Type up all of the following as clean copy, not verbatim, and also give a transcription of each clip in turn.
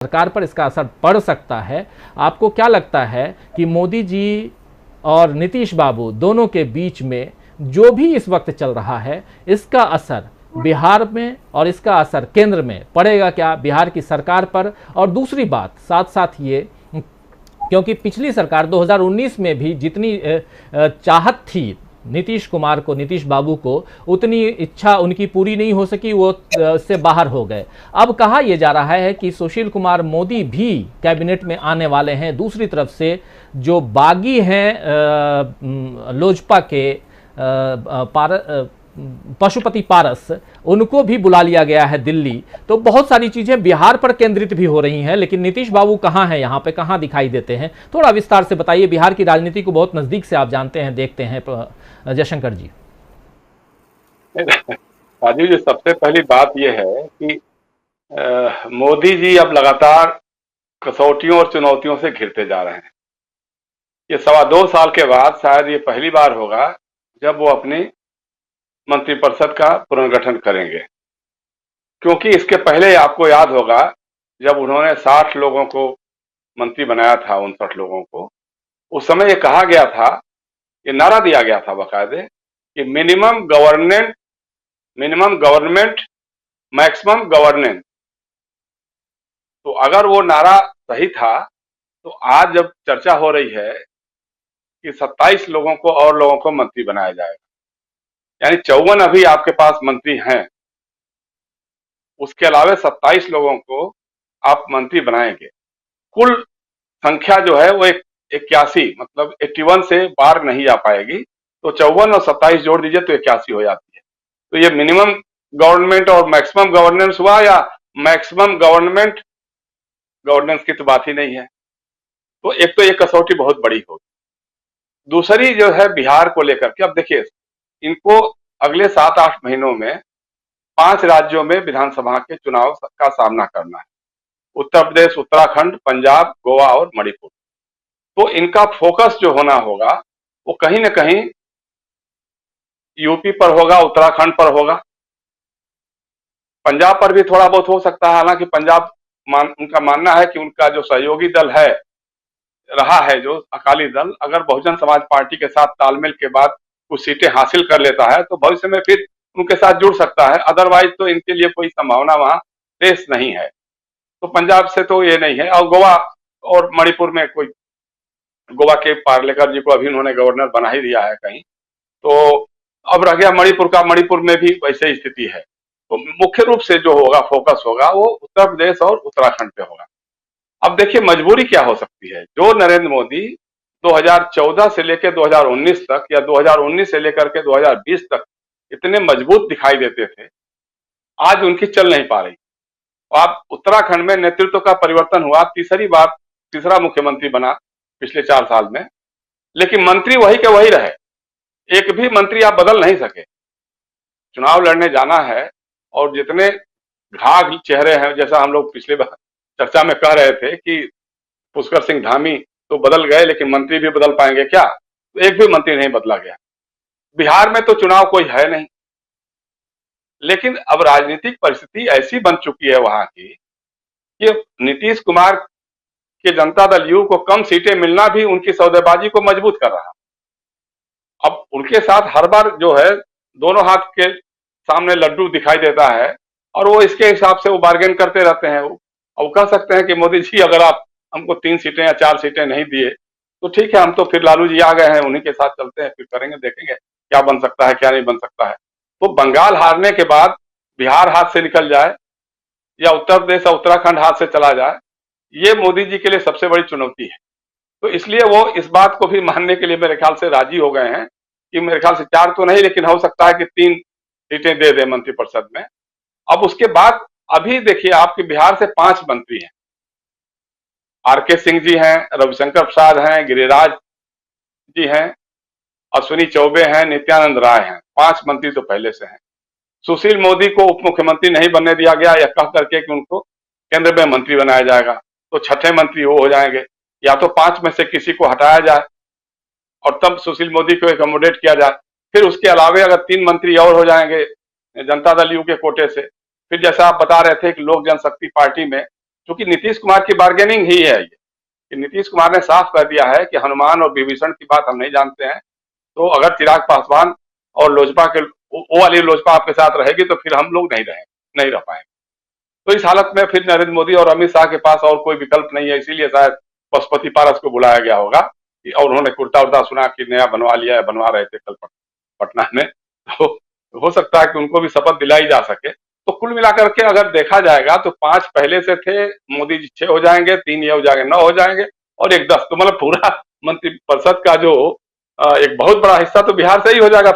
सरकार पर इसका असर पड़ सकता है। आपको क्या लगता है कि मोदी जी और नीतीश बाबू दोनों के बीच में जो भी इस वक्त चल रहा है, इसका असर बिहार में और इसका असर केंद्र में पड़ेगा क्या, बिहार की सरकार पर? और दूसरी बात साथ साथ ये, क्योंकि पिछली सरकार 2019 में भी जितनी चाहत थी नीतीश कुमार को, नीतीश बाबू को, उतनी इच्छा उनकी पूरी नहीं हो सकी, वो से बाहर हो गए। अब कहा यह जा रहा है कि सुशील कुमार मोदी भी कैबिनेट में आने वाले हैं। दूसरी तरफ से जो बागी हैं लोजपा के पशुपति पारस, उनको भी बुला लिया गया है दिल्ली। तो बहुत सारी चीजें बिहार पर केंद्रित भी हो रही हैं, लेकिन नीतीश बाबू कहाँ हैं, यहाँ पे कहाँ दिखाई देते हैं? थोड़ा विस्तार से बताइए, बिहार की राजनीति को बहुत नजदीक से आप जानते हैं, देखते हैं जयशंकर जी। राजीव जी, सबसे पहली बात यह है कि मोदी जी अब लगातार कसौटियों और चुनौतियों से घिरते जा रहे हैं। ये 2.25 साल के बाद शायद ये पहली बार होगा जब वो अपनी मंत्रिपरिषद का पुनर्गठन करेंगे, क्योंकि इसके पहले आपको याद होगा जब उन्होंने 60 लोगों को मंत्री बनाया था, 59 लोगों को, उस समय ये कहा गया था, ये नारा दिया गया था बाकायदे कि मिनिमम गवर्नमेंट मैक्सिमम गवर्नेंस। तो अगर वो नारा सही था तो आज जब चर्चा हो रही है कि 27 लोगों को और लोगों को मंत्री बनाया जाएगा, यानी 54 अभी आपके पास मंत्री हैं, उसके अलावा 27 लोगों को आप मंत्री बनाएंगे। कुल संख्या जो है वो 81, मतलब 81 से बाहर नहीं आ पाएगी, तो 54 और 27 जोड़ दीजिए तो 81 हो जाती है। तो ये मिनिमम गवर्नमेंट और मैक्सिमम गवर्नेंस हुआ, या मैक्सिमम गवर्नमेंट गवर्नेंस की तो बात ही नहीं है। तो एक तो ये कसौटी बहुत बड़ी होगी। दूसरी जो है बिहार को लेकर के, अब देखिए इनको अगले 7-8 महीनों में 5 राज्यों में विधानसभा के चुनाव का सामना करना है, उत्तर प्रदेश, उत्तराखंड, पंजाब, गोवा और मणिपुर। तो इनका फोकस जो होना होगा वो कहीं ना कहीं यूपी पर होगा, उत्तराखंड पर होगा, पंजाब पर भी थोड़ा बहुत हो सकता है। हालांकि पंजाब उनका मानना है कि उनका जो सहयोगी दल है रहा है, जो अकाली दल, अगर बहुजन समाज पार्टी के साथ तालमेल के बाद कुछ सीटें हासिल कर लेता है तो भविष्य में फिर उनके साथ जुड़ सकता है। अदरवाइज तो इनके लिए कोई संभावना वहां शेष नहीं है। तो पंजाब से तो ये नहीं है। और गोवा और मणिपुर में कोई, गोवा के पार्लेकर जी को अभी उन्होंने गवर्नर बना ही दिया है कहीं, तो अब रह गया मणिपुर का। मणिपुर में भी वैसे ही स्थिति है। तो मुख्य रूप से जो होगा, फोकस होगा, वो उत्तर प्रदेश और उत्तराखंड पे होगा। अब देखिए मजबूरी क्या हो सकती है। जो नरेंद्र मोदी 2014 से लेकर 2019 तक, या 2019 से लेकर के 2020 तक इतने मजबूत दिखाई देते थे, आज उनकी चल नहीं पा रही। आप उत्तराखंड में नेतृत्व का परिवर्तन हुआ, तीसरा मुख्यमंत्री बना पिछले 4 साल में, लेकिन मंत्री वही के वही रहे। एक भी मंत्री आप बदल नहीं सके। चुनाव लड़ने जाना है और जितने घाघ चेहरे हैं, जैसा हम लोग पिछले बार चर्चा में कह रहे थे कि पुष्कर सिंह धामी तो बदल गए, लेकिन मंत्री भी बदल पाएंगे क्या? तो एक भी मंत्री नहीं बदला गया। बिहार में तो चुनाव कोई है नहीं, लेकिन अब राजनीतिक परिस्थिति ऐसी बन चुकी है वहां की कि नीतीश कुमार के जनता दल यू को कम सीटें मिलना भी उनकी सौदेबाजी को मजबूत कर रहा। अब उनके साथ हर बार जो है दोनों हाथ के सामने लड्डू दिखाई देता है, और वो इसके हिसाब से वो बार्गेन करते रहते हैं। अब कह सकते हैं कि मोदी जी अगर आप हमको 3 सीटें या 4 सीटें नहीं दिए तो ठीक है, हम तो फिर लालू जी आ गए हैं, उन्हीं के साथ चलते हैं, फिर करेंगे, देखेंगे क्या बन सकता है क्या नहीं बन सकता है। तो बंगाल हारने के बाद बिहार हाथ से निकल जाए या उत्तर प्रदेश और उत्तराखंड हाथ से चला जाए, ये मोदी जी के लिए सबसे बड़ी चुनौती है। तो इसलिए वो इस बात को भी मानने के लिए मेरे ख्याल से राजी हो गए हैं कि मेरे ख्याल से 4 तो नहीं, लेकिन हो सकता है कि 3 सीटें दे दे मंत्रिपरिषद में। अब उसके बाद अभी देखिए आपके बिहार से 5 मंत्री हैं। आर.के. सिंह जी हैं, रविशंकर प्रसाद हैं, गिरिराज जी हैं, अश्विनी चौबे हैं, नित्यानंद राय हैं। 5 मंत्री तो पहले से हैं। सुशील मोदी को उप मुख्यमंत्री नहीं बनने दिया गया, यह कह करके कि उनको केंद्र में मंत्री बनाया जाएगा, तो 6ठे मंत्री वो हो जाएंगे। या तो 5 में से किसी को हटाया जाए और तब सुशील मोदी को एकोमोडेट किया जाए। फिर उसके अलावे अगर 3 मंत्री और हो जाएंगे जनता दल यू के कोटे से। फिर जैसा आप बता रहे थे कि लोक जनशक्ति पार्टी में क्योंकि नीतीश कुमार की बार्गेनिंग ही है ये, कि नीतीश कुमार ने साफ कर दिया है कि हनुमान और विभीषण की बात हम नहीं जानते हैं। तो अगर चिराग पासवान और लोजपा के वो वाली लोजपा आपके साथ रहेगी तो फिर हम लोग नहीं रह पाएंगे। तो इस हालत में फिर नरेंद्र मोदी और अमित शाह के पास और कोई विकल्प नहीं है, इसीलिए शायद पशुपति पारस को बुलाया गया होगा और उन्होंने कुर्ता उर्ता सुना कि नया बनवा लिया है, बनवा रहे थे कल पटना में। तो हो सकता है कि उनको भी शपथ दिलाई जा सके। तो कुल मिलाकर के अगर देखा जाएगा तो 5 पहले से थे, मोदी जी 6 हो जाएंगे, 3 ये हो जाएंगे, 9 हो जाएंगे और एक 10। तो मतलब पूरा मंत्रिपरिषद का जो एक बहुत बड़ा हिस्सा तो बिहार से ही हो जाएगा।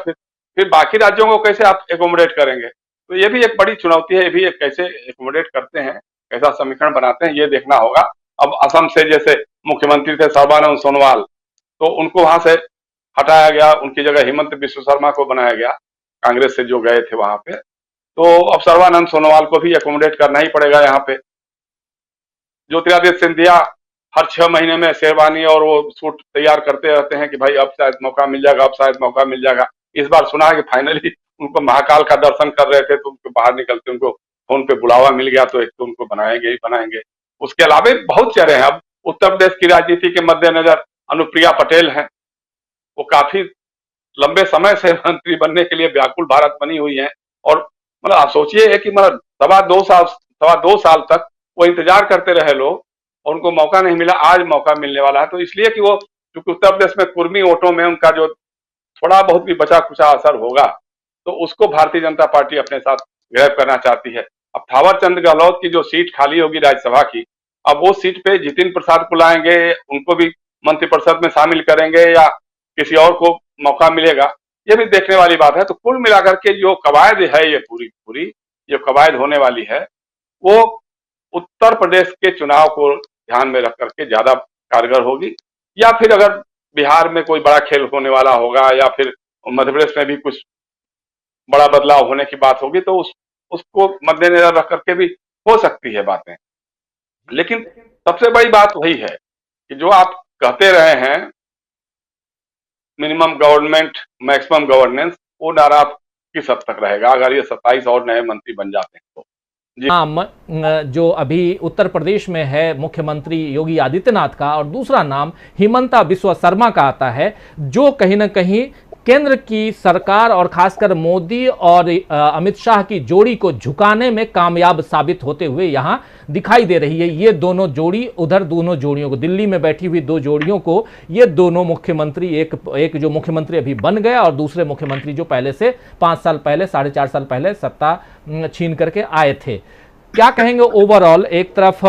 फिर बाकी राज्यों को कैसे आप एकोमोडेट करेंगे? तो ये भी एक बड़ी चुनौती है, ये भी एक कैसे एकोमोडेट करते हैं, कैसा समीकरण बनाते हैं, ये देखना होगा। अब असम से जैसे मुख्यमंत्री थे सर्बानंद सोनोवाल, तो उनको वहां से हटाया गया, उनकी जगह हिमंत बिस्व शर्मा को बनाया गया, कांग्रेस से जो गए थे वहां पे। तो अब सर्बानंद सोनोवाल को भी एकोमोडेट करना ही पड़ेगा यहाँ पे। ज्योतिरादित्य सिंधिया हर 6 महीने में शेरवानी और वो सूट तैयार करते रहते हैं कि भाई अब शायद मौका मिल जाएगा, अब शायद मौका मिल जाएगा। इस बार सुना है कि फाइनली उनको महाकाल का दर्शन कर रहे थे तो उनको बाहर निकलते उनको फोन पे बुलावा मिल गया, तो एक तो उनको बनाएंगे ही बनाएंगे। उसके अलावा बहुत चेहरे हैं। अब उत्तर प्रदेश की राजनीति के मद्देनजर अनुप्रिया पटेल हैं, वो काफी लंबे समय से मंत्री बनने के लिए व्याकुल भारत बनी हुई है। और मतलब आप सोचिए कि मतलब सवा दो साल तक वो इंतजार करते रहे लोग और उनको मौका नहीं मिला, आज मौका मिलने वाला है। तो इसलिए कि वो क्योंकि उत्तर प्रदेश में कुर्मी वोटों में उनका जो थोड़ा बहुत भी बचा कुचा असर होगा तो उसको भारतीय जनता पार्टी अपने साथ ग्रैब करना चाहती है। अब थावर चंद गहलोत की जो सीट खाली होगी राज्यसभा की, अब वो सीट पे जितिन प्रसाद को लाएंगे, उनको भी मंत्रिपरिषद में शामिल करेंगे या किसी और को मौका मिलेगा, ये भी देखने वाली बात है। तो कुल मिलाकर के जो कवायद है, ये पूरी जो कवायद होने वाली है वो उत्तर प्रदेश के चुनाव को ध्यान में रख करके ज्यादा कारगर होगी। या फिर अगर बिहार में कोई बड़ा खेल होने वाला होगा या फिर मध्य प्रदेश में भी कुछ बड़ा बदलाव होने की बात होगी तो उसको मद्देनजर रख करके भी हो सकती है बातें। लेकिन सबसे बड़ी बात वही है कि जो आप कहते रहे हैं मिनिमम गवर्नमेंट मैक्सिमम गवर्नेंस, वो नारा किस हद तक रहेगा अगर ये 27 और नए मंत्री बन जाते हैं तो। नाम जो अभी उत्तर प्रदेश में है मुख्यमंत्री योगी आदित्यनाथ का, और दूसरा नाम हिमंता बिस्वा शर्मा का आता है, जो कहीं ना कहीं केंद्र की सरकार और खासकर मोदी और अमित शाह की जोड़ी को झुकाने में कामयाब साबित होते हुए यहां दिखाई दे रही है। ये दोनों जोड़ी, उधर दोनों जोड़ियों को, दिल्ली में बैठी हुई दो जोड़ियों को, ये दोनों मुख्यमंत्री, एक जो मुख्यमंत्री अभी बन गया और दूसरे मुख्यमंत्री जो पहले से 5 साल पहले, 4.5 साल पहले सत्ता छीन करके आए थे। क्या कहेंगे ओवरऑल? एक तरफ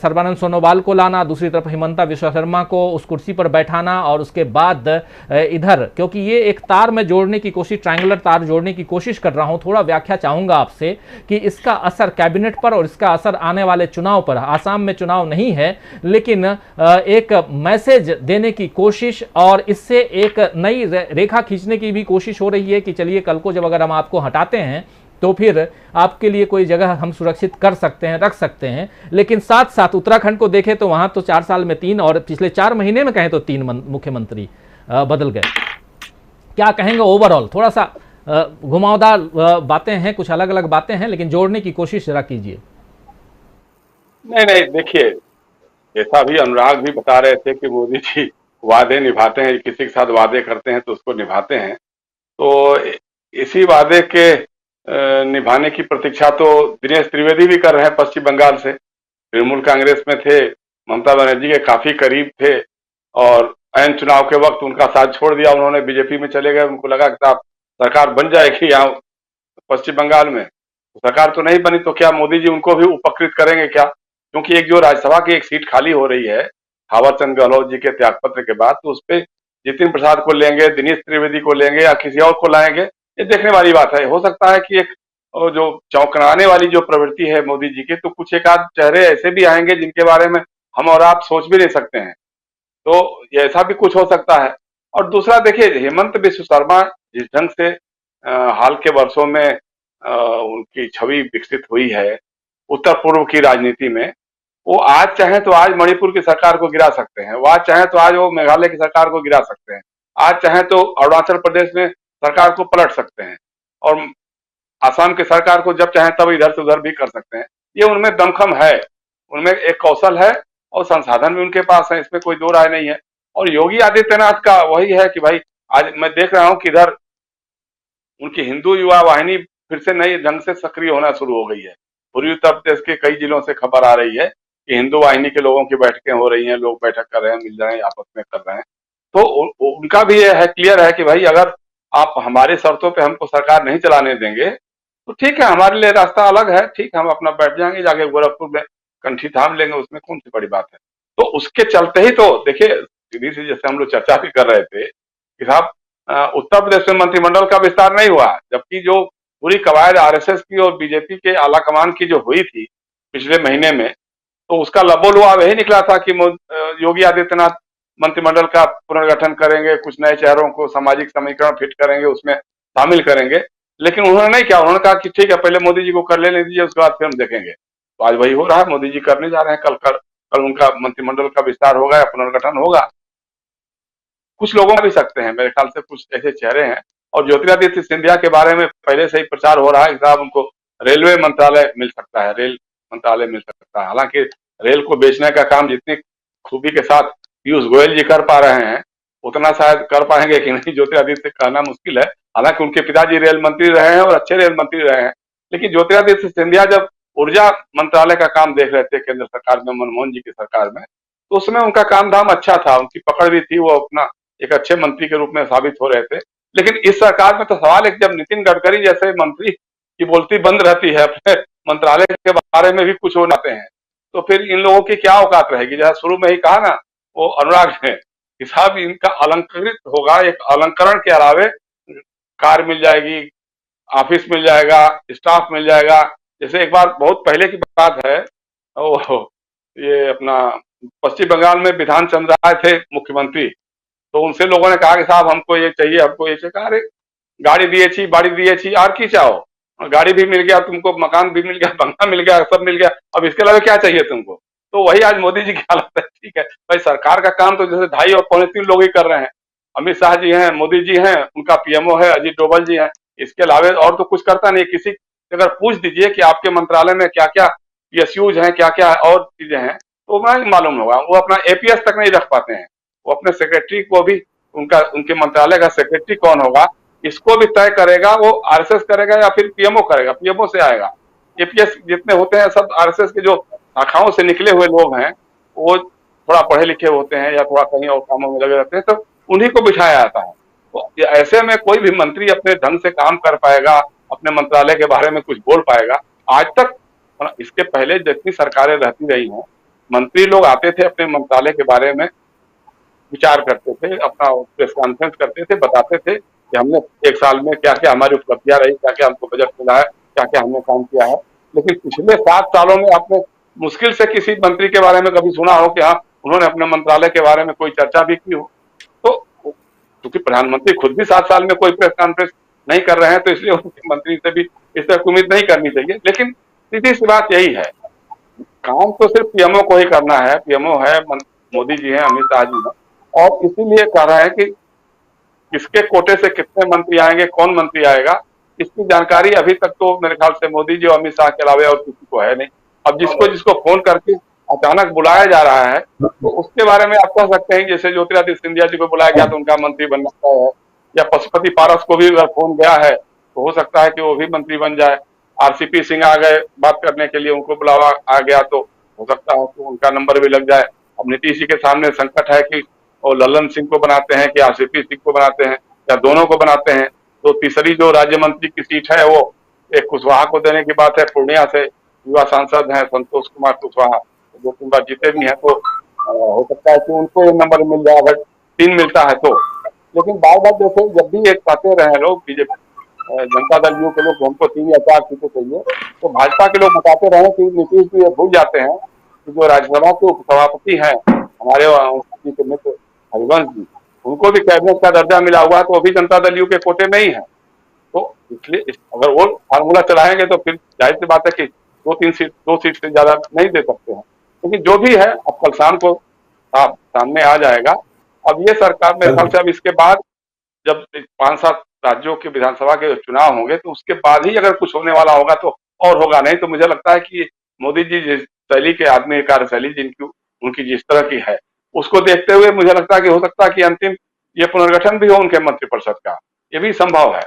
सर्बानंद सोनोवाल को लाना, दूसरी तरफ हिमंता बिस्वा शर्मा को उस कुर्सी पर बैठाना, और उसके बाद इधर, क्योंकि ये एक तार में जोड़ने की कोशिश, ट्रायंगुलर तार जोड़ने की कोशिश कर रहा हूं, थोड़ा व्याख्या चाहूंगा आपसे कि इसका असर कैबिनेट पर और इसका असर आने वाले चुनाव पर। आसाम में चुनाव नहीं है लेकिन एक मैसेज देने की कोशिश और इससे एक नई रेखा खींचने की भी कोशिश हो रही है कि चलिए कल को जब अगर हम आपको हटाते हैं तो फिर आपके लिए कोई जगह हम सुरक्षित कर सकते हैं, रख सकते हैं। लेकिन साथ साथ उत्तराखंड को देखें तो वहां तो 4 साल में 3 और पिछले 4 महीने में कहें तो 3 मुख्यमंत्री बदल गए। क्या कहेंगे ओवरऑल? थोड़ा सा घुमावदार बातें हैं, कुछ अलग अलग बातें हैं, लेकिन जोड़ने की कोशिश जरा कीजिए। नहीं, देखिए, जैसा भी अनुराग भी बता रहे थे कि मोदी जी वादे निभाते हैं, किसी के साथ वादे करते हैं तो उसको निभाते हैं। तो इसी वादे के निभाने की प्रतीक्षा तो दिनेश त्रिवेदी भी कर रहे हैं पश्चिम बंगाल से। तृणमूल कांग्रेस में थे, ममता बनर्जी के काफी करीब थे और ऐन चुनाव के वक्त उनका साथ छोड़ दिया, उन्होंने बीजेपी में चले गए। उनको लगा कि आप सरकार बन जाएगी यहाँ पश्चिम बंगाल में, तो सरकार तो नहीं बनी तो क्या मोदी जी उनको भी उपकृत करेंगे क्या? क्योंकि एक जो राज्यसभा की एक सीट खाली हो रही है थावर चंद गहलोत जी के त्यागपत्र के बाद, तो उस पर जितिन प्रसाद को लेंगे, दिनेश त्रिवेदी को लेंगे या किसी और को लाएंगे, ये देखने वाली बात है। हो सकता है कि एक जो चौंकाने वाली जो प्रवृत्ति है मोदी जी की, तो कुछ एक आध चेहरे ऐसे भी आएंगे जिनके बारे में हम और आप सोच भी नहीं सकते हैं, तो ऐसा भी कुछ हो सकता है। और दूसरा देखिए, हेमंत बिस्व शर्मा जिस ढंग से हाल के वर्षों में उनकी छवि विकसित हुई है उत्तर पूर्व की राजनीति में, वो आज चाहे तो आज मणिपुर की सरकार को गिरा सकते हैं, वो आज चाहे तो आज वो मेघालय की सरकार को गिरा सकते हैं, आज चाहे तो अरुणाचल प्रदेश में सरकार को पलट सकते हैं और असम की सरकार को जब चाहे तब इधर से उधर भी कर सकते हैं। ये उनमें दमखम है। उनमें एक कौशल है और संसाधन भी उनके पास है, इसमें कोई दो राय नहीं है। और योगी आदित्यनाथ का वही है कि भाई आज मैं देख रहा हूं कि इधर उनकी हिंदू युवा वाहिनी फिर से नई ढंग से सक्रिय होना शुरू हो गई है। पूर्वी उत्तर प्रदेश के कई जिलों से खबर आ रही है कि हिंदू वाहिनी के लोगों की बैठकें हो रही हैं, लोग बैठक कर रहे हैं, मिल रहे हैं, आपस में कर रहे हैं। तो उनका भी ये है, क्लियर है कि भाई अगर आप हमारी शर्तों पे हमको सरकार नहीं चलाने देंगे तो ठीक है, हमारे लिए रास्ता अलग है, ठीक है, हम अपना बैठ जाएंगे जाके गोरखपुर में, कंठी थाम लेंगे, उसमें कौन सी बड़ी बात है। तो उसके चलते ही तो देखिए, सीधी सी जैसे हम लोग चर्चा भी कर रहे थे कि साहब उत्तर प्रदेश में मंत्रिमंडल का विस्तार नहीं हुआ, जबकि जो पूरी कवायद आरएसएस की और बीजेपी के आलाकमान की जो हुई थी पिछले महीने में, तो उसका लबोलुआब यही निकला था कि योगी आदित्यनाथ मंत्रिमंडल का पुनर्गठन करेंगे, कुछ नए चेहरों को सामाजिक समीकरण फिट करेंगे, उसमें शामिल करेंगे। लेकिन उन्होंने नहीं किया, उन्होंने कहा कि ठीक है, पहले मोदी जी को कर लेने दीजिए, उसके बाद फिर हम देखेंगे। तो आज वही हो रहा है, मोदी जी करने जा रहे हैं, कल उनका मंत्रिमंडल का विस्तार होगा या पुनर्गठन होगा। कुछ लोगों भी सकते हैं, मेरे ख्याल से कुछ ऐसे चेहरे हैं। और ज्योतिरादित्य सिंधिया के बारे में पहले से ही प्रचार हो रहा है कि साहब उनको रेलवे मंत्रालय मिल सकता है, रेल मंत्रालय मिल सकता है। हालांकि रेल को बेचने का काम जितनी खूबी के साथ पीयूष गोयल जी कर पा रहे हैं, उतना शायद कर पाएंगे कि नहीं, ज्योतिरादित्य कहना मुश्किल है। हालांकि उनके पिताजी रेल मंत्री रहे हैं और अच्छे रेल मंत्री रहे हैं, लेकिन ज्योतिरादित्य सिंधिया जब ऊर्जा मंत्रालय का काम देख रहे थे केंद्र सरकार में, मनमोहन जी की सरकार में, तो उसमें उनका काम धाम अच्छा था, उनकी पकड़ भी थी, वो अपना एक अच्छे मंत्री के रूप में साबित हो रहे थे। लेकिन इस सरकार में तो सवाल है कि जब नितिन गडकरी जैसे मंत्री की बोलती बंद रहती है, अपने मंत्रालय के बारे में भी कुछ हो जाते हैं, तो फिर इन लोगों की क्या औकात रहेगी। जैसा शुरू में ही कहा ना, वो अनुराग ने कि साहब इनका अलंकृत होगा, एक अलंकरण के अलावे कार मिल जाएगी, ऑफिस मिल जाएगा, स्टाफ मिल जाएगा। जैसे एक बार बहुत पहले की बात है, वो ये अपना पश्चिम बंगाल में विधान चंद्र राय थे मुख्यमंत्री, तो उनसे लोगों ने कहा कि साहब हमको ये चाहिए, हमको ये चाहिए। कहा अरे गाड़ी दिए छी, बाड़ी दिए छी, और की चाहो, गाड़ी भी मिल गया तुमको, मकान भी मिल गया, बंगला मिल गया, सब मिल गया, अब इसके अलावा क्या चाहिए तुमको। तो वही आज मोदी जी की हालत है। ठीक है भाई, सरकार का काम तो जैसे 2.5 और 3 लोग ही कर रहे हैं। अमित शाह जी हैं, मोदी जी हैं, उनका पीएमओ है अजीत डोभाल जी हैं, इसके अलावा और तो कुछ करता नहीं। किसी से अगर पूछ दीजिए कि आपके मंत्रालय में क्या क्या पीएसयूज हैं, क्या क्या और चीजें हैं, तो नहीं मालूम होगा। वो अपना एपीएस तक नहीं रख पाते हैं, वो अपने सेक्रेटरी को भी, उनका उनके मंत्रालय का सेक्रेटरी कौन होगा इसको भी तय करेगा, वो आरएसएस करेगा या फिर पीएमओ करेगा, पीएमओ से आएगा। एपीएस जितने होते हैं सब आरएसएस के जो शाखाओं से निकले हुए लोग हैं, वो थोड़ा पढ़े लिखे होते हैं या थोड़ा कहीं और कामों में लगे रहते हैं, तो उन्हीं को बिठाया जाता है। तो ऐसे में कोई भी मंत्री अपने ढंग से काम कर पाएगा, अपने मंत्रालय के बारे में कुछ बोल पाएगा। आज तक इसके पहले जितनी सरकारें रहती रही हैं, मंत्री लोग आते थे, अपने मंत्रालय के बारे में विचार करते थे, अपना प्रेस कॉन्फ्रेंस करते थे, बताते थे कि हमने 1 साल में क्या क्या हमारी उपलब्धियां रही, क्या क्या हमको बजट मिला है, क्या क्या हमने काम किया है। लेकिन पिछले 7 सालों में आपने मुश्किल से किसी मंत्री के बारे में कभी सुना हो कि हाँ उन्होंने अपने मंत्रालय के बारे में कोई चर्चा भी की हो। तो क्योंकि प्रधानमंत्री खुद भी 7 साल में कोई प्रेस कॉन्फ्रेंस नहीं कर रहे हैं, तो इसलिए उनके मंत्री से भी इस तरह की उम्मीद नहीं करनी चाहिए। लेकिन सीधी सी बात यही है, काम तो सिर्फ पीएमओ को ही करना है। पीएमओ है, मोदी जी हैं, अमित शाह जी हैं, और इसीलिए कह रहा है कि किसके कोटे से कितने मंत्री आएंगे, कौन मंत्री आएगा, इसकी जानकारी अभी तक तो मेरे ख्याल से मोदी जी और अमित शाह के अलावा और किसी को है नहीं। अब जिसको जिसको फोन करके अचानक बुलाया जा रहा है, तो उसके बारे में आप कह सकते हैं, जैसे ज्योतिरादित्य सिंधिया जी को बुलाया गया तो उनका मंत्री बन सकता है, या पशुपति पारस को भी अगर फोन गया है तो हो सकता है कि वो भी मंत्री बन जाए। आरसीपी सिंह आ गए बात करने के लिए, उनको बुलावा आ गया तो हो सकता है कि उनका नंबर भी लग जाए। अब नीतीश जी के सामने संकट है कि वो लल्लन सिंह को बनाते हैं कि आरसीपी सिंह को बनाते हैं, या दोनों को बनाते हैं। तो तीसरी जो राज्य मंत्री की सीट है वो एक कुशवाहा को देने की बात है। पूर्णिया से युवा सांसद हैं संतोष कुमार कुशवाहा, 2-3 बार जीते भी हैं, तो हो सकता है कि उनको ये नंबर मिल जाए अगर 3 मिलता है तो। लेकिन बार बार जैसे जब भी एक कहते रहे लोग, बीजेपी जनता दल यू के लोग, हमको 3 या 4 सीटें चाहिए, तो भाजपा के लोग बताते रहे कि नीतीश जी ये भूल जाते हैं कि जो राज्यसभा के उपसभापति हैं हमारे के मित्र हरिवंश जी, उनको भी कैबिनेट का दर्जा मिला हुआ है, तो वो भी जनता दल यू के कोटे में ही है। तो इसलिए अगर वो फार्मूला चलाएंगे तो फिर जाहिर सी बात है कि 2 सीट से ज्यादा नहीं दे सकते हैं। लेकिन जो भी है अब कल शाम को सामने आ जाएगा। अब ये सरकार मेरे ख्याल से अब इसके बाद जब 5-7 राज्यों के विधानसभा के चुनाव होंगे, तो उसके बाद ही अगर कुछ होने वाला होगा तो और होगा, नहीं तो मुझे लगता है कि मोदी जी शैली के आदमी, कार्यशैली जिनकी उनकी जिस तरह की है, उसको देखते हुए मुझे लगता है कि हो सकता है कि अंतिम ये पुनर्गठन भी हो उनके मंत्रिपरिषद का, ये भी संभव है।